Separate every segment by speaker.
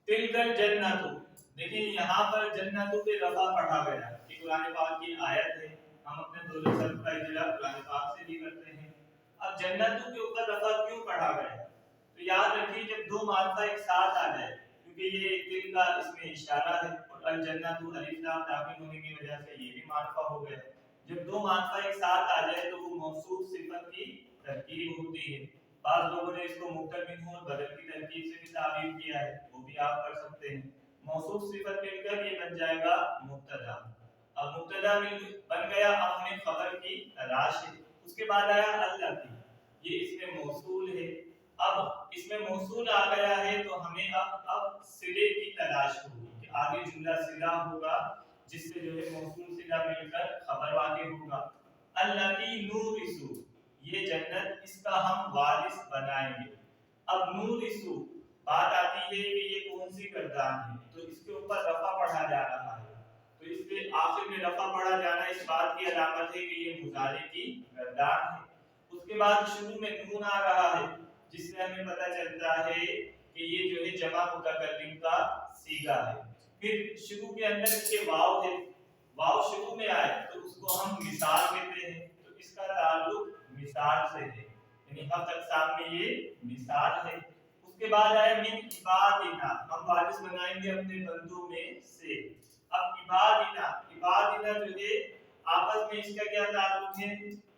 Speaker 1: تلکل جنتو، دیکھیں یہاں پر جنتو پہ رفع پڑھا گیا ہے، یہ قرآن پاک کی آیت ہے، ہم اپنے دور سب کا اجرا قرآن پاک سے بھی کرتے ہیں۔ اب جنتو کے اوپر رفع کیوں پڑھا گیا ہے؟ تو یاد رکھیے جب دو معرفہ ایک ساتھ آ جائے، کیونکہ یہ تل کا اس میں اشارہ ہے اور الجنتو الف لام داخل ہونے کی وجہ سے یہ بھی معرفہ ہو گیا، جب دو معرفہ ایک ساتھ آ جائے تو وہ موصوف صفت کی ترکیب ہوتی ہے۔ بعض لوگوں نے اس کو مبتدا منہ اور بدل کی ترکیب سے بھی تعبیر کیا ہے، وہ بھی آپ کر سکتے ہیں۔ موصوف صفت مل کر یہ بن جائے گا مبتدا۔ اب مبتدا بن گیا، اب ہمیں خبر کی تلاش ہے۔ اس کے بعد آیا اللہ کی، یہ اس میں موصول ہے۔ اب اس میں موصول آ گیا ہے تو ہمیں اب صلے کی تلاش ہوگی کہ آگے جملہ صلہ ہوگا جس سے جو ہے موصول صلہ مل کر خبر واقع ہوگا۔ الذی نورث، یہ جنت اس کا ہم وارث بنائیں گے۔ اب نورث بات آتی ہے کہ یہ کون سی گردان ہے، تو اس کے اوپر رفع پڑھا جا رہا ہے، تو اس کے آخر میں رفع پڑھا جانا اس بات کی علامت ہے کہ یہ مضارع کی گردان ہے۔ اس کے بعد شروع میں نون آ رہا ہے جس سے ہمیں پتہ چلتا ہے کہ یہ جو ہے جمع متکلم کا صیغہ ہے۔ پھر شروع کے اندر اس کے واو ہے، واو شروع میں آئے تو اس کو ہم مثال کہتے ہیں، تو اس کا تعلق مثال سے ہے، یعنی ہر اقسام میں یہ مثال ہے۔ اس کے بعد آئے من عبادنا، ہم وارث بنائیں گے اپنے بندوں میں سے۔ اب عبادنا، عبادنا جو ہے آپس میں اس کا کیا تعلق ہے؟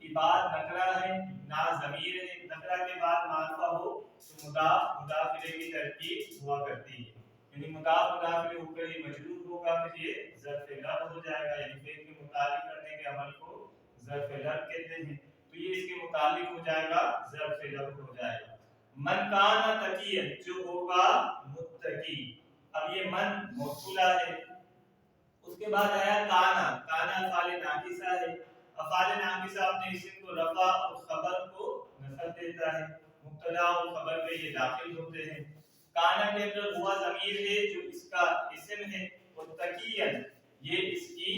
Speaker 1: عباد نکرہ ہے، نا ضمیر ہے، نکرہ کے بعد معرفہ ہو تو مضاف مضاف الیہ کی ترکیب ہوا کرتی ہے، یعنی مضاف مضاف الیہ ہو کر یہ مجرور ہوگا، پھر یہ ظرف لفظ ہو جائے گا، یعنی فعل کے متعلق کرنے کے عمل کو ظرف لفظ کہتے ہیں، تو یہ اس کے متعلق ہو جائے گا، ظرف لفظ ہو جائے گا۔ من کان تقیا، جو ہوگا متقی، اب یہ من موصولہ ہے۔ اس کے بعد آیا کانا، کانا افعال ناقصہ ہے، افعال ناقصہ اپنے اسم کو رفع اور خبر کو نصب دیتا ہے، مبتدا اور خبر میں یہ داخل ہوتے ہیں۔ کانا کے اندر ہوا ضمیر ہے جو اس کا اسم ہے، اور تقین یہ اس کی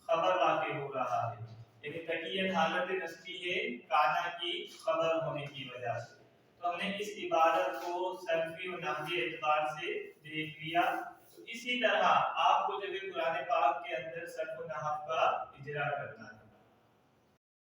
Speaker 1: خبر واقع ہو رہا ہے، یعنی تقین حالت نصبی ہے کانا کی خبر ہونے کی وجہ سے۔ تو ہم نے اس عبارت کو صرفی و نحوی اعتبار سے دیکھ لیا۔ تو اسی طرح آپ کو جو ہے قرآن پاک کے اندر صرف و نحو کا اجرا کرنا ہے۔